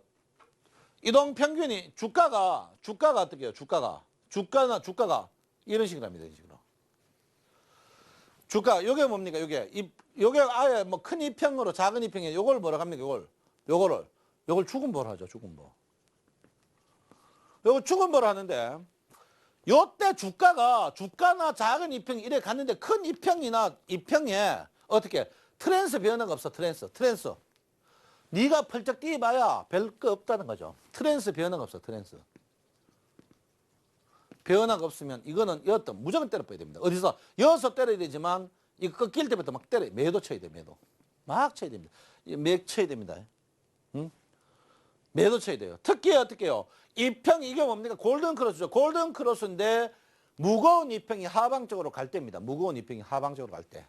이동평균이 주가가 어떻게 해요? 주가가 이런 식으로 합니다. 이런 식으로. 주가 요게 뭡니까? 요게 아예 뭐 큰 이평으로 작은 이평에 요걸 뭐라고 합니까? 요걸 죽음보를 하죠. 죽음보. 요거 죽음보를 하는데 요때 주가나 작은 이평이 이래 갔는데 큰 이평이나 이평에 어떻게 트랜스 변화가 없어. 트랜스. 네가 펄쩍 뛰어봐야 별 거 없다는 거죠. 트랜스 변화가 없어. 트랜스. 변화가 없으면 이거는 여기서 무조건 때려봐야 됩니다. 어디서? 여기서 때려야 되지만 이거 꺾일 때부터 막 때려요. 매도 쳐야 돼. 매도. 막 쳐야 됩니다. 맥 쳐야 됩니다. 응? 매도 쳐야 돼요. 특히 어떻게 해요? 이평 이게 뭡니까? 골든 크로스죠. 골든 크로스인데 무거운 이평이 하방 쪽으로 갈 때입니다. 무거운 이평이 하방 쪽으로 갈 때.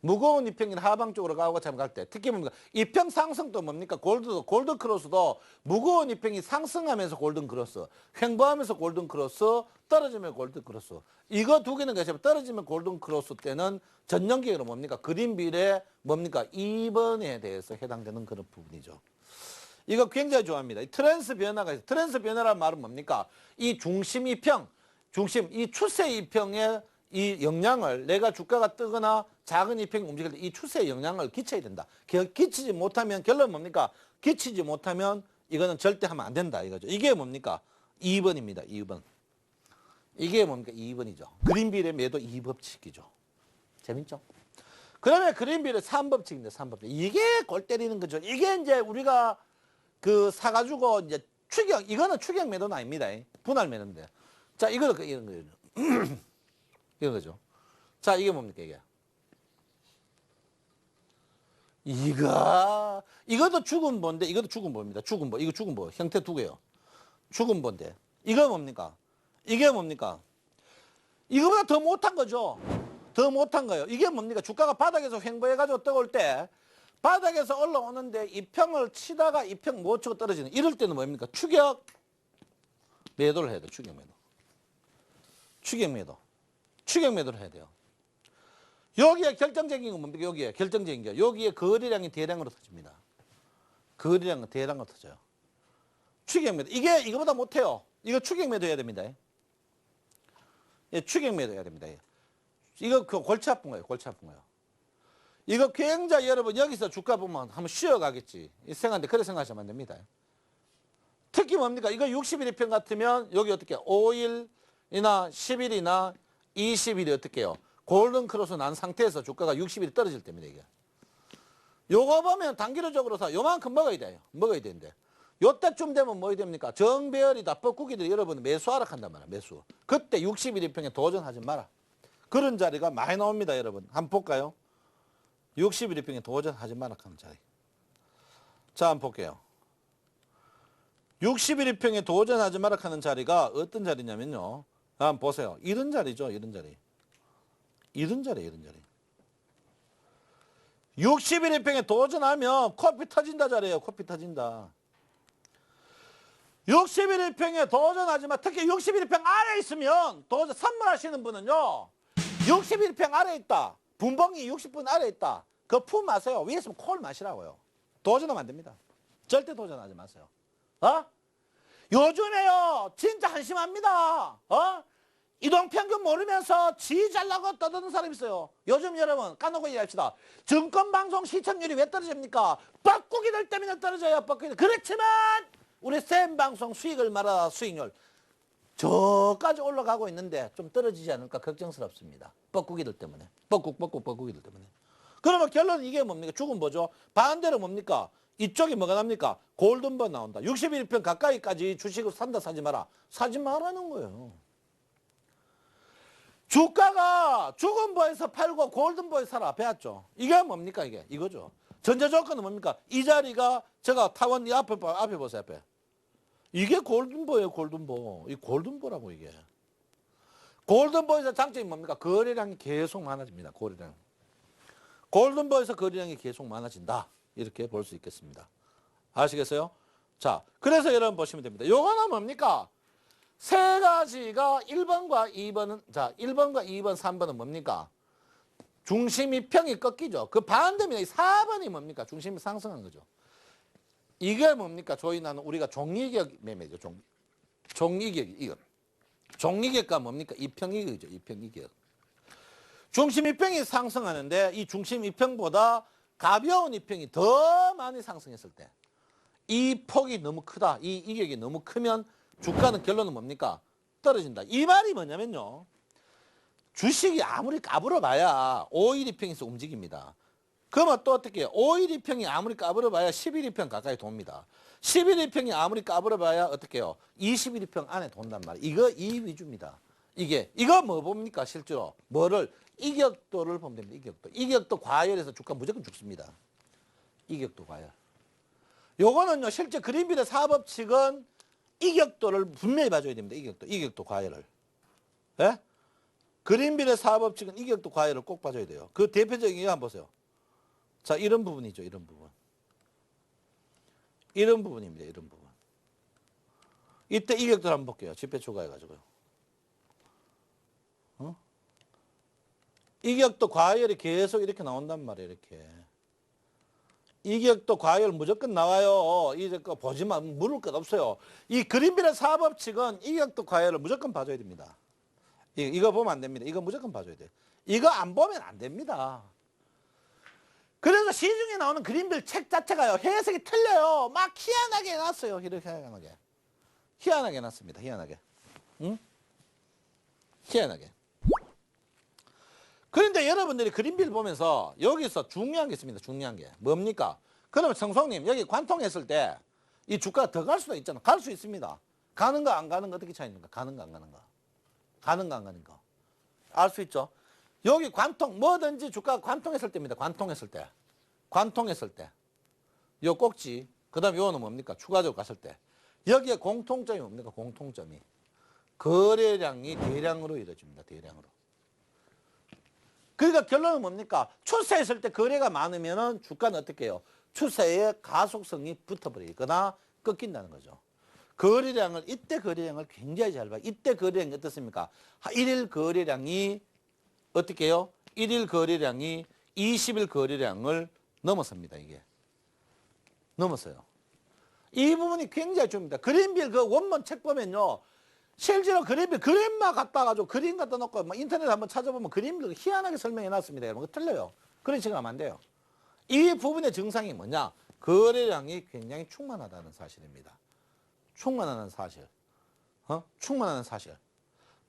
무거운 이평이 하방 쪽으로 가고 참 갈 때. 특히 뭡니까? 이평 상승도 뭡니까? 골든 크로스도 무거운 이평이 상승하면서 골든 크로스, 횡보하면서 골든 크로스, 떨어지면 골든 크로스. 이거 두 개는 것이 떨어지면 골든 크로스 때는 전년기로 뭡니까? 그린빌의 뭡니까? 2번에 대해서 해당되는 그런 부분이죠. 이거 굉장히 좋아합니다. 이 트랜스 변화가 있어요. 트랜스 변화라는 말은 뭡니까? 이 중심 이평, 이 추세 이평의 이 영향을 내가 주가가 뜨거나 작은 이평이 움직일 때 이 추세의 영향을 끼쳐야 된다. 끼치지 못하면 결론은 뭡니까? 끼치지 못하면 이거는 절대 하면 안 된다 이거죠. 이게 뭡니까? 2번입니다. 2번. 이게 뭡니까? 2번이죠. 그린빌의 매도 2법칙이죠. 재밌죠? 그러면 그린빌의 3법칙인데 3법칙. 이게 골 때리는 거죠. 이게 이제 우리가 그 사가지고 이제 이거는 추격 매도는 아닙니다. 분할 매도인데. 자, 이런 거예요. 이런 거죠. 자, 이게 뭡니까, 이게? 이것도 죽음보인데, 이것도 죽음보입니다. 죽음보. 이거 죽음보. 형태 두 개요. 죽음보인데. 이거 뭡니까? 이게 뭡니까? 이거보다 더 못한 거죠. 더 못한 거예요. 이게 뭡니까? 주가가 바닥에서 횡보해가지고 떠올 때, 바닥에서 올라오는데 이평을 치다가 이평 못 치고 떨어지는 이럴 때는 뭡니까? 추격 매도를 해야 돼요. 추격 매도. 추격 매도. 추격 매도를 해야 돼요. 여기에 결정적인 건 뭡니까? 여기에 결정적인 게 여기에 거래량이 대량으로 터집니다. 거래량은 대량으로 터져요. 추격 매도. 이게 이거보다 못해요. 이거 추격 매도 해야 됩니다. 예, 추격 매도 해야 됩니다. 이거 그 골치 아픈 거예요. 골치 아픈 거예요. 이거 굉장히 여러분 여기서 주가 보면 한번 쉬어가겠지. 이 생각인데 그래 생각하시면 안 됩니다. 특히 뭡니까? 이거 60일 이평 같으면 여기 어떻게 5일이나 10일이나 20일이 어떻게 해요? 골든 크로스 난 상태에서 주가가 60일이 떨어질 때입니다. 이게. 요거 보면 단기적으로 요만큼 먹어야 돼요. 먹어야 되는데. 요때쯤 되면 뭐 됩니까? 정배열이다. 뻐꾸기들이 여러분 매수 하락한단 말이야. 매수. 그때 60일 이평에 도전하지 마라. 그런 자리가 많이 나옵니다. 여러분. 한번 볼까요? 60일 이평에 도전하지 마라 하는 자리. 자, 한번 볼게요. 60일 이평에 도전하지 마라 하는 자리가 어떤 자리냐면요. 한번 보세요. 이런 자리죠. 이런 자리. 이런 자리. 60일 이평에 도전하면 코피 터진다 자리예요. 코피 터진다. 60일 이평에 도전하지만 특히 60일 이평 아래에 있으면 도전 선물하시는 분은요. 60일 이평 아래에 있다. 분봉이 60분 아래에 있다. 그거 품 마세요. 위에 있으면 콜 마시라고요. 도전하면 안 됩니다. 절대 도전하지 마세요. 요즘에요. 진짜 한심합니다. 이동평균 모르면서 지 잘나고 떠드는 사람 있어요. 요즘 여러분 까놓고 얘기합시다. 증권방송 시청률이 왜 떨어집니까? 뻐꾸기들 때문에 떨어져요. 뻐꾸기들. 그렇지만 우리 쌤방송 수익을 말하다 수익률 저까지 올라가고 있는데 좀 떨어지지 않을까 걱정스럽습니다. 뻐꾸기들 때문에. 뻐꾸기들 때문에. 그러면 결론은 이게 뭡니까? 죽은 뭐죠? 반대로 뭡니까? 이쪽이 뭐가 납니까? 골든버 나온다. 61평 가까이까지 주식을 산다 사지 마라. 사지 말라는 거예요. 주가가 죽은 버에서 팔고 골든버에 사라. 배웠죠? 이게 뭡니까 이게? 이거죠. 전제 조건은 뭡니까? 이 자리가 제가 타원 이 앞에 보세요. 앞에. 이게 골든버예요. 골든버. 이 골든버라고 이게. 골든버에서 장점이 뭡니까? 거래량이 계속 많아집니다. 거래량. 골든버에서 거래량이 계속 많아진다. 이렇게 볼 수 있겠습니다. 아시겠어요? 자, 그래서 여러분 보시면 됩니다. 요거는 뭡니까? 세 가지가 1번과 2번은, 자, 1번과 2번, 3번은 뭡니까? 중심이 평이 꺾이죠. 그 반대입니다. 이 4번이 뭡니까? 중심이 상승하는 거죠. 이게 뭡니까? 조인하는 우리가 종이격 매매죠. 종이격, 이거. 종이격과 뭡니까? 이평이격이죠. 이평이격. 중심 이평이 상승하는데 이 중심 이평보다 가벼운 이평이 더 많이 상승했을 때 이 폭이 너무 크다. 이 이격이 너무 크면 주가는 결론은 뭡니까? 떨어진다. 이 말이 뭐냐면요. 주식이 아무리 까불어봐야 5일 2평에서 움직입니다. 그러면 또 어떻게 해요? 5일 2평이 아무리 까불어봐야 11 2평 가까이 돕니다. 11 2평이 아무리 까불어봐야 어떻게 해요? 21 2평 안에 돈단 말이에요. 이거 이 위주입니다. 이거 뭐 봅니까? 실제로 뭐를 이격도를 보면 됩니다. 이격도. 이격도 과열해서 주가 무조건 죽습니다. 이격도 과열. 요거는요. 실제 그린빌의 사법칙은 이격도를 분명히 봐줘야 됩니다. 이격도 과열을. 예? 그린빌의 사법칙은 이격도 과열을 꼭 봐줘야 돼요. 그 대표적인 게 한번 보세요. 자, 이런 부분이죠. 이런 부분. 이런 부분입니다. 이런 부분. 이때 이격도를 한번 볼게요. 집회 초과해가지고요. 이격도 과열이 계속 이렇게 나온단 말이에요. 이렇게. 이격도 과열 무조건 나와요. 이제 거 보지만 물을 것 없어요. 이 그린빌의 사법칙은 이격도 과열을 무조건 봐줘야 됩니다. 이거 보면 안 됩니다. 이거 무조건 봐줘야 돼요. 이거 안 보면 안 됩니다. 그래서 시중에 나오는 그린빌 책 자체가요. 해석이 틀려요. 막 희한하게 해놨어요. 이렇게 희한하게. 희한하게 해놨습니다. 희한하게. 응? 희한하게. 그런데 여러분들이 그린빌 보면서 여기서 중요한 게 있습니다. 중요한 게. 뭡니까? 그러면 성송님 여기 관통했을 때 이 주가가 더 갈 수도 있잖아. 갈 수 있습니다. 가는가 안 가는가 어떻게 차이입니까? 가는가 안 가는가. 가는가 안 가는가. 알 수 있죠? 여기 관통 뭐든지 주가가 관통했을 때입니다. 관통했을 때. 관통했을 때. 요 꼭지. 그 다음에 요거는 뭡니까? 추가적으로 갔을 때. 여기에 공통점이 뭡니까? 공통점이. 거래량이 대량으로 이루어집니다. 대량으로. 그러니까 결론은 뭡니까? 추세했을 때 거래가 많으면은 주가는 어떻게 해요? 추세의 가속성이 붙어버리거나 꺾인다는 거죠. 거래량을, 이때 거래량을 굉장히 잘 봐요. 이때 거래량이 어떻습니까? 1일 거래량이 어떻게 해요? 1일 거래량이 20일 거래량을 넘어섭니다. 이게. 넘었어요. 이 부분이 굉장히 중요합니다. 그린빌 그 원문 책 보면요. 실제로 그림만 갖다 가지고 그림 갖다 놓고 뭐 인터넷 한번 찾아보면 그림을 희한하게 설명해 놨습니다. 여러분. 그거 틀려요. 그런 식으로 하면 안 돼요. 이 부분의 증상이 뭐냐? 거래량이 굉장히 충만하다는 사실입니다. 충만하는 사실. 충만하는 사실.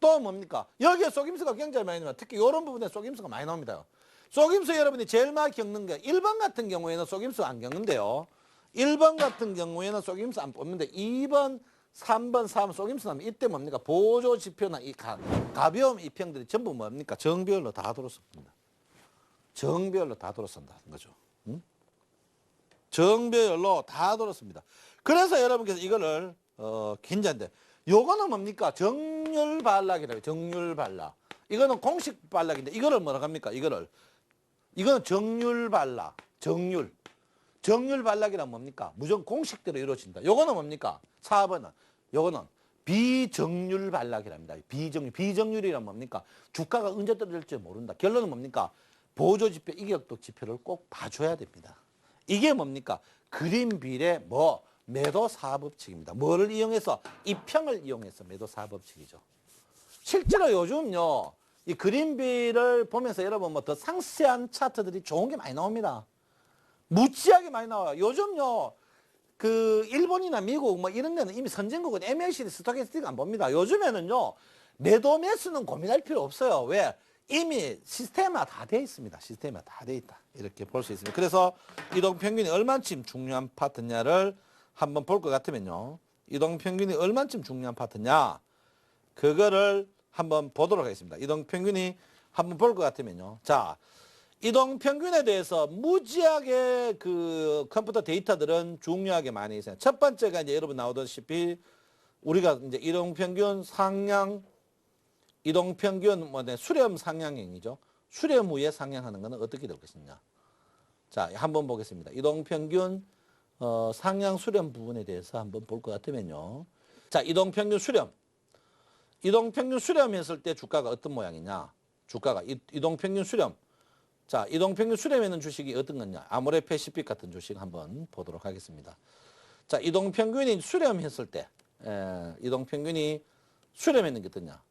또 뭡니까? 여기에 속임수가 굉장히 많이 나와요. 특히 이런 부분에 속임수가 많이 나옵니다. 속임수 여러분이 제일 많이 겪는 게 1번 같은 경우에는 속임수 안 겪는데요. 1번 같은 경우에는 속임수 안 뽑는데 2번, 3번, 4번 속임수 나면 이때 뭡니까? 보조 지표나 이 가벼움 이평들이 전부 뭡니까? 정비율로 다 들어섭니다. 정비율로 다 들어선다는 거죠. 응? 정비율로 다 들어섭니다. 그래서 여러분께서 이거를 긴장인데 요거는 뭡니까? 정률 반락이라고. 정률 반락. 이거는 공식 반락인데 이거를 뭐라고 합니까? 이거는 정률 반락. 정률. 정률 반락이란 뭡니까? 무조건 공식대로 이루어진다. 요거는 뭡니까? 4번은 요거는 비정률 반락이랍니다. 비정률이란 뭡니까? 주가가 언제 떨어질지 모른다. 결론은 뭡니까? 보조지표, 이격도 지표를 꼭 봐줘야 됩니다. 이게 뭡니까? 그린빌의 매도 사법칙입니다. 뭐를 이용해서? 이평을 이용해서 매도 사법칙이죠. 실제로 요즘요, 이 그린빌을 보면서 여러분 더 상세한 차트들이 좋은 게 많이 나옵니다. 무지하게 많이 나와요. 요즘요, 그 일본이나 미국 뭐 이런 데는 이미 선진국은 MACD, 스토캐스틱 안 봅니다. 요즘에는요, 매도 매수는 고민할 필요 없어요. 왜? 이미 시스템화 다 돼 있습니다. 시스템화 다 돼 있다. 이렇게 볼 수 있습니다. 그래서 이동평균이 얼만큼 중요한 파트냐를 한번 볼 것 같으면요. 이동평균이 얼만큼 중요한 파트냐, 그거를 한번 보도록 하겠습니다. 이동평균이 한번 볼 것 같으면요. 자, 이동평균에 대해서 무지하게 그 컴퓨터 데이터들은 중요하게 많이 있어요. 첫 번째가 이제 여러분 나오다시피 우리가 이제 이동평균 상향, 이동평균 수렴 상향행이죠. 수렴 후에 상향하는 것은 어떻게 될 것이냐. 자, 한번 보겠습니다. 이동평균 상향 수렴 부분에 대해서 한번 볼 것 같으면요. 자, 이동평균 수렴. 이동평균 수렴했을 때 주가가 어떤 모양이냐. 주가가 이동평균 수렴. 자, 이동평균 수렴에는 주식이 어떤 거냐. 아모레 패시픽 같은 주식 한번 보도록 하겠습니다. 자, 이동평균이 수렴했을 때, 이동평균이 수렴했는 게 어떠냐.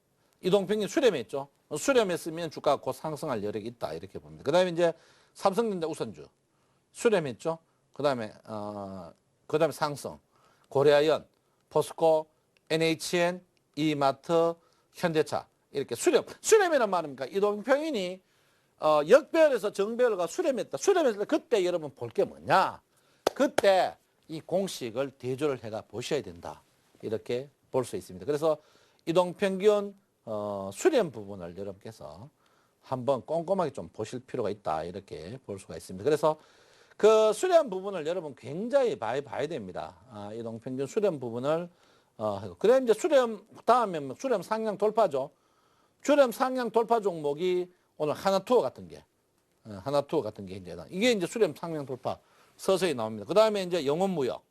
이동평균 수렴했죠. 수렴했으면 주가가 곧 상승할 여력이 있다. 이렇게 봅니다. 그 다음에 이제 삼성전자 우선주 수렴했죠. 그 다음에 상승, 고려아연, 포스코, NHN, 이마트, 현대차 이렇게 수렴이란 말입니까? 이동평균이 역배열에서 정배열과 수렴했다. 수렴했을 때 그때 여러분 볼 게 뭐냐? 그때 이 공식을 대조를 해가 보셔야 된다. 이렇게 볼 수 있습니다. 그래서 이동평균 수렴 부분을 여러분께서 한번 꼼꼼하게 좀 보실 필요가 있다. 이렇게 볼 수가 있습니다. 그래서 그 수렴 부분을 여러분 굉장히 봐야 됩니다. 이동평균 수렴 부분을 그다음에 이제 수렴 다음에 수렴 상향 돌파죠. 수렴 상향 돌파 종목이 오늘 하나투어 같은 게 이게 이제 수렴 상향 돌파 서서히 나옵니다. 그 다음에 이제 영업무역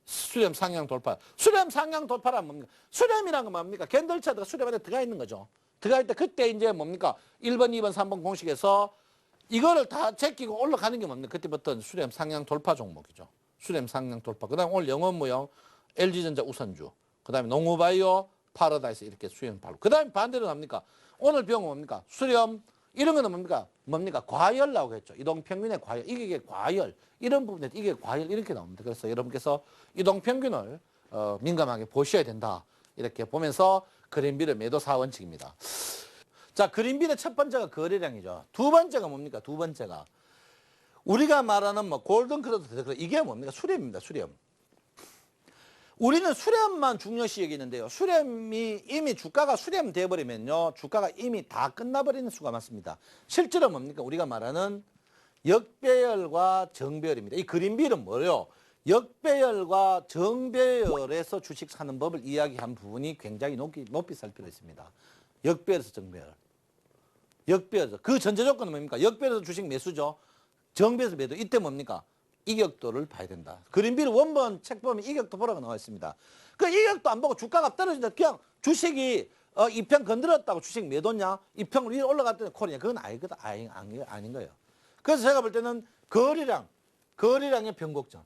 수렴 상향 돌파. 수렴 상향 돌파란 뭡니까? 수렴이란 건 뭡니까? 캔들차트가 수렴 안에 들어가 있는 거죠. 들어가 있을 때 그때 이제 뭡니까? 1번, 2번, 3번 공식에서 이거를 다 제끼고 올라가는 게 뭡니까? 그때부터는 수렴 상향 돌파 종목이죠. 수렴 상향 돌파. 그 다음에 오늘 영업무역, LG전자 우선주, 그 다음에 농후바이오, 파라다이스 이렇게 수렴 발로. 그 다음에 반대로 뭡니까? 오늘 병은 뭡니까? 수렴, 이런 거는 뭡니까? 과열 나오고 했죠. 이동평균의 과열. 이게 과열. 이런 부분에 이게 과열 이렇게 나옵니다. 그래서 여러분께서 이동평균을 민감하게 보셔야 된다. 이렇게 보면서 그린빌의 매도 4원칙입니다. 자, 그린빌의 첫 번째가 거래량이죠. 두 번째가 뭡니까? 두 번째가 우리가 말하는 골든크로스 이게 뭡니까? 수렴입니다. 수렴. 우리는 수렴만 중요시 여기는데요. 수렴이 이미 주가가 수렴돼 버리면요. 주가가 이미 다 끝나버리는 수가 많습니다. 실제로 뭡니까? 우리가 말하는 역배열과 정배열입니다. 이 그린빌은 뭐예요? 역배열과 정배열에서 주식 사는 법을 이야기한 부분이 굉장히 높이 살 필요가 있습니다. 역배열에서 정배열. 역배열에서. 그 전제 조건은 뭡니까? 역배열에서 주식 매수죠. 정배열에서 매도. 이때 뭡니까? 이격도를 봐야 된다. 그린빌 원본 책 보면 이격도 보라고 나와 있습니다. 그 이격도 안 보고 주가가 떨어진다. 그냥 주식이 2평 건드렸다고 주식 매도냐? 2평 위로 올라갔더니 콜이냐? 그건 아니거든. 아닌 거예요. 그래서 제가 볼 때는 거래량의 변곡점.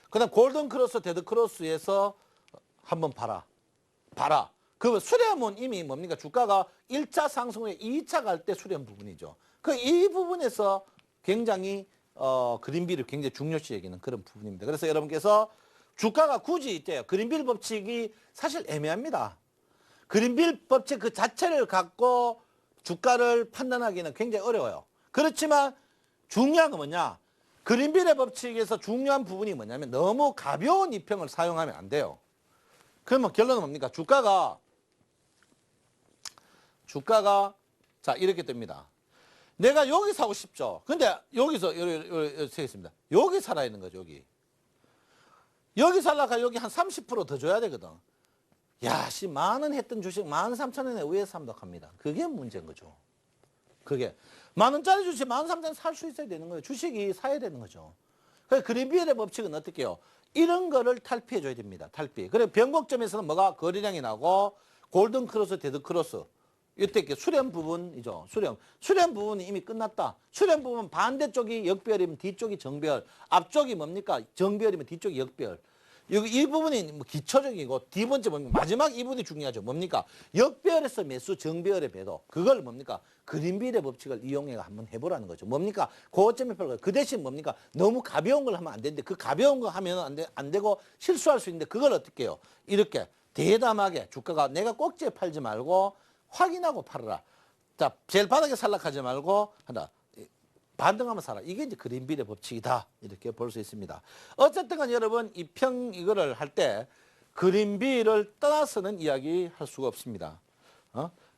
그 다음 골든크로스, 데드크로스에서 한번 봐라. 그 수렴은 이미 뭡니까? 주가가 1차 상승 후에 2차 갈 때 수렴 부분이죠. 이 부분에서 굉장히 그린빌을 굉장히 중요시 여기는 그런 부분입니다. 그래서 여러분께서 주가가 굳이 있대요. 그린빌 법칙이 사실 애매합니다. 그린빌 법칙 그 자체를 갖고 주가를 판단하기는 굉장히 어려워요. 그렇지만 중요한 건 뭐냐? 그린빌의 법칙에서 중요한 부분이 뭐냐면 너무 가벼운 이평을 사용하면 안 돼요. 그러면 결론은 뭡니까? 주가가 자 이렇게 됩니다. 내가 여기 사고 싶죠. 근데 여기서 여기 쓰겠습니다. 여기 살아야 있는 거죠. 여기 살라가 여기 한 30% 더 줘야 되거든. 야, 씨, 10,000원 했던 주식 13,000원에 위에 산다고 합니다. 그게 문제인 거죠. 그게 10,000원짜리 주식 13,000원 살 수 있어야 되는 거예요. 주식이 사야 되는 거죠. 그래서 그린빌의 법칙은 어떻게 해요? 이런 거를 탈피해 줘야 됩니다. 탈피. 그래 변곡점에서는 뭐가 거래량이 나고 골든크로스, 데드크로스. 이때 이렇게 수렴 부분이죠. 수렴 부분이 이미 끝났다. 수렴 부분 반대쪽이 역배열이면 뒤쪽이 정배열. 앞쪽이 뭡니까? 정배열이면 뒤쪽이 역배열. 이 부분이 뭐 기초적이고 두 번째 뭡니까? 마지막 이 부분이 중요하죠. 뭡니까? 역배열에서 매수, 정배열의 매도. 그걸 뭡니까? 그린빌의 법칙을 이용해 한번 해보라는 거죠. 뭡니까? 고점에 팔고 그 대신 뭡니까? 너무 가벼운 걸 하면 안 되는데 그 가벼운 거 하면 안 되고 실수할 수 있는데 그걸 어떻게 해요? 이렇게 대담하게 주가가 내가 꼭지에 팔지 말고 확인하고 팔아라. 자, 제일 바닥에 살락하지 말고 한다. 반등하면 사라. 이게 이제 그린빌의 법칙이다. 이렇게 볼 수 있습니다. 어쨌든 간 여러분 이거를 할 때 그린빌을 떠나서는 이야기 할 수가 없습니다.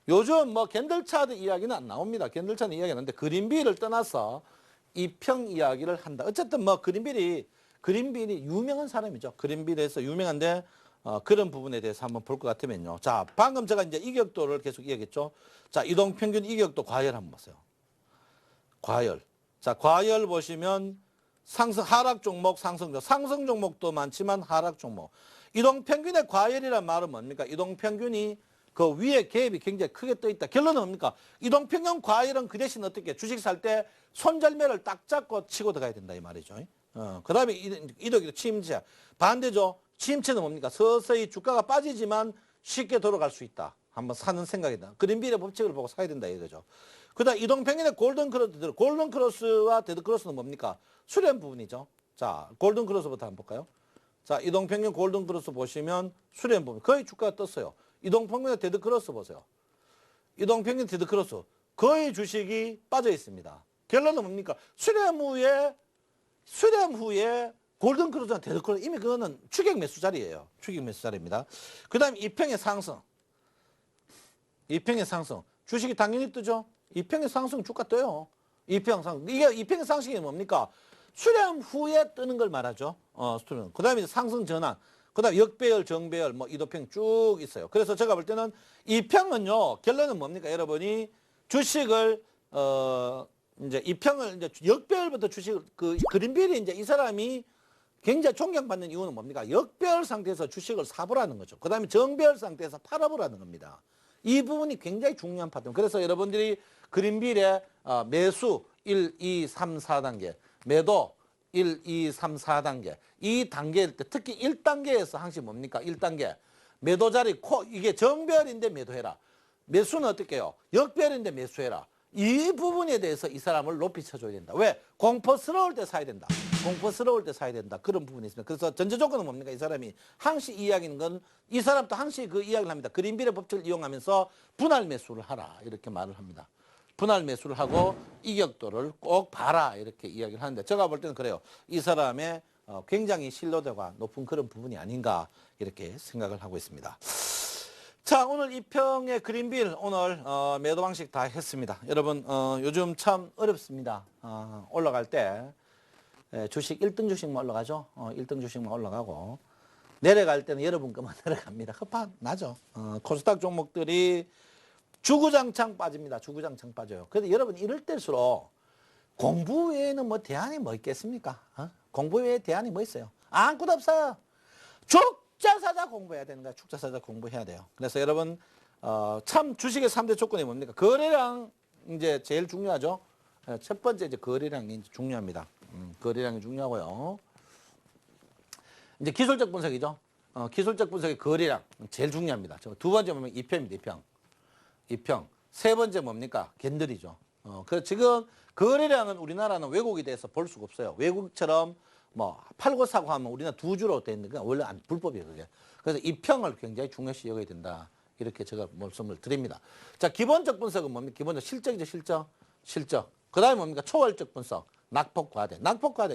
요즘 뭐 캔들차트 이야기는 안 나옵니다. 캔들차트 이야기 안 하는데 그린빌을 떠나서 이평 이야기를 한다. 어쨌든 뭐 그린빌이 유명한 사람이죠. 그린빌에서 유명한데 그런 부분에 대해서 한번 볼 것 같으면요. 자, 방금 제가 이제 이격도를 계속 이야기했죠. 자, 이동평균 이격도 과열 한번 보세요. 과열. 자, 과열 보시면 하락 종목, 상승 종목도 많지만 하락 종목. 이동평균의 과열이란 말은 뭡니까? 이동평균이 그 위에 갭이 굉장히 크게 떠 있다. 결론은 뭡니까? 이동평균 과열은 그 대신 어떻게 주식 살 때 손절매를 딱 잡고 치고 들어가야 된다 이 말이죠. 그 다음에 이덕이 침체. 반대죠. 침체는 뭡니까? 서서히 주가가 빠지지만 쉽게 돌아갈 수 있다. 한번 사는 생각이다. 그린빌의 법칙을 보고 사야 된다 이거죠. 그 다음 이동평균의 골든크로스, 골든크로스와 데드크로스는 뭡니까? 수렴 부분이죠. 자, 골든크로스부터 한번 볼까요? 자, 이동평균 골든크로스 보시면 수렴 부분. 거의 주가가 떴어요. 이동평균의 데드크로스 보세요. 이동평균 데드크로스. 거의 주식이 빠져 있습니다. 결론은 뭡니까? 수렴 후에 골든크로스나 데드크로스 이미 그거는 추격 매수 자리예요. 추격 매수 자리입니다. 그 다음에 이평의 상승. 이평의 상승. 주식이 당연히 뜨죠. 이평의 상승 주가 떠요. 이평 상승. 이게 이평의 상승이 뭡니까? 수렴 후에 뜨는 걸 말하죠. 수렴. 그 다음에 상승 전환. 그 다음에 역배열, 정배열, 뭐 이도평 쭉 있어요. 그래서 제가 볼 때는 이평은요, 결론은 뭡니까? 여러분이 주식을, 이제 이평을 이제 역배열부터 주식을, 그린빌이 이제 이 사람이 굉장히 존경받는 이유는 뭡니까? 역배열 상태에서 주식을 사보라는 거죠. 그 다음에 정배열 상태에서 팔아보라는 겁니다. 이 부분이 굉장히 중요한 파트입니다. 그래서 여러분들이 그린빌의 매수 1, 2, 3, 4단계, 매도 1, 2, 3, 4단계. 이 단계일 때 특히 1단계에서 항상 뭡니까? 1단계. 매도 자리 이게 정배열인데 매도해라. 매수는 어떻게 해요? 역배열인데 매수해라. 이 부분에 대해서 이 사람을 높이 쳐줘야 된다. 왜? 공포스러울 때 사야 된다. 공포스러울 때 사야 된다. 그런 부분이 있습니다. 그래서 전제 조건은 뭡니까? 이 사람이 항시 이야기하는 건 이 사람도 항시 그 이야기를 합니다. 그린빌의 법칙을 이용하면서 분할 매수를 하라. 이렇게 말을 합니다. 분할 매수를 하고 이격도를 꼭 봐라. 이렇게 이야기를 하는데 제가 볼 때는 그래요. 이 사람의 굉장히 신뢰도가 높은 그런 부분이 아닌가 이렇게 생각을 하고 있습니다. 자, 오늘 이평의 그린빌 오늘 매도 방식 다 했습니다. 여러분 요즘 참 어렵습니다. 올라갈 때 주식 1등 주식만 올라가죠. 1등 주식만 올라가고 내려갈 때는 여러분 것만 내려갑니다. 허파 나죠. 코스닥 종목들이 주구장창 빠집니다. 주구장창 빠져요. 그런데 여러분 이럴 때일수록 공부 외에는 뭐 대안이 뭐 있겠습니까? 공부 외에 대안이 뭐 있어요? 아무것도 없어요. 축자사자 공부해야 되는 거야. 축자사자 공부해야 돼요. 그래서 여러분 참 주식의 3대 조건이 뭡니까? 거래량 이제 제일 중요하죠. 첫 번째 이제 거래량이 중요합니다. 거래량이 중요하고요. 이제 기술적 분석이죠. 기술적 분석의 거래량 제일 중요합니다. 두 번째 보면 이평입니다. 이평. 세 번째 뭡니까? 캔들이죠. 그래서 지금 거래량은 우리나라는 왜곡이 돼서 볼 수가 없어요. 외국처럼 뭐 팔고 사고 하면 우리나라 두 주로 돼 있는 게 원래 불법이에요. 그게. 그래서 이평을 굉장히 중요시 여겨야 된다. 이렇게 제가 말씀을 드립니다. 자, 기본적 분석은 뭡니까? 기본적 실적이죠. 실적. 그 다음에 뭡니까? 초월적 분석. 낙폭과대.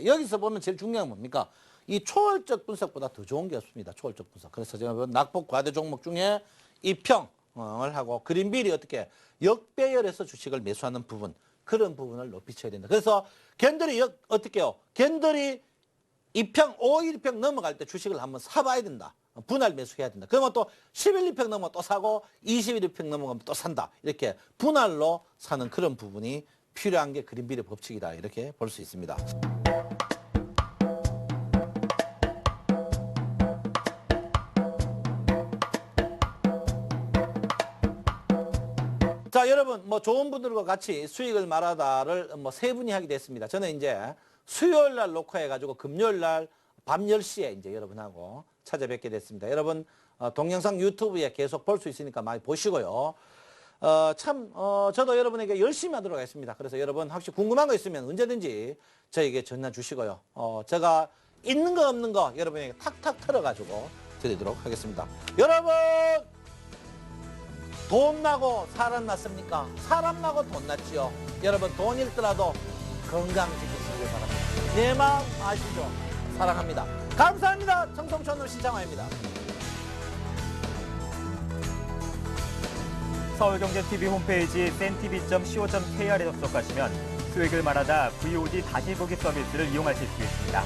여기서 보면 제일 중요한 건 뭡니까? 이 초월적 분석보다 더 좋은 게 없습니다. 초월적 분석. 그래서 제가 낙폭과대 종목 중에 이평을 하고 그린빌이 어떻게 역배열에서 주식을 매수하는 부분. 그런 부분을 높이 쳐야 된다. 그래서 캔들이 어떻게 해요? 캔들이 이평, 5일 이평 넘어갈 때 주식을 한번 사봐야 된다. 분할 매수해야 된다. 그러면 또 11일 이평 넘어가면 또 사고 21일 이평 넘어가면 또 산다. 이렇게 분할로 사는 그런 부분이 필요한 게 그린빌의 법칙이다. 이렇게 볼 수 있습니다. 자, 여러분 뭐 좋은 분들과 같이 수익을 말하다를 뭐 세 분이 하게 됐습니다. 저는 이제 수요일 날 녹화해 가지고 금요일 날 밤 10시에 이제 여러분하고 찾아뵙게 됐습니다. 여러분 동영상 유튜브에 계속 볼 수 있으니까 많이 보시고요. 저도 여러분에게 열심히 하도록 하겠습니다. 그래서 여러분 혹시 궁금한 거 있으면 언제든지 저에게 전화 주시고요. 제가 있는 거 없는 거 여러분에게 탁탁 털어가지고 드리도록 하겠습니다. 여러분 돈 나고 사람 났습니까? 사람 나고 돈 났지요. 여러분 돈 잃더라도 건강 지키시길 바랍니다. 내 마음 아시죠? 사랑합니다. 감사합니다. 청송촌을 시장화입니다. 서울경제TV 홈페이지 sentv.co.kr에 접속하시면 수익을 말하다 VOD 다시 보기 서비스를 이용하실 수 있습니다.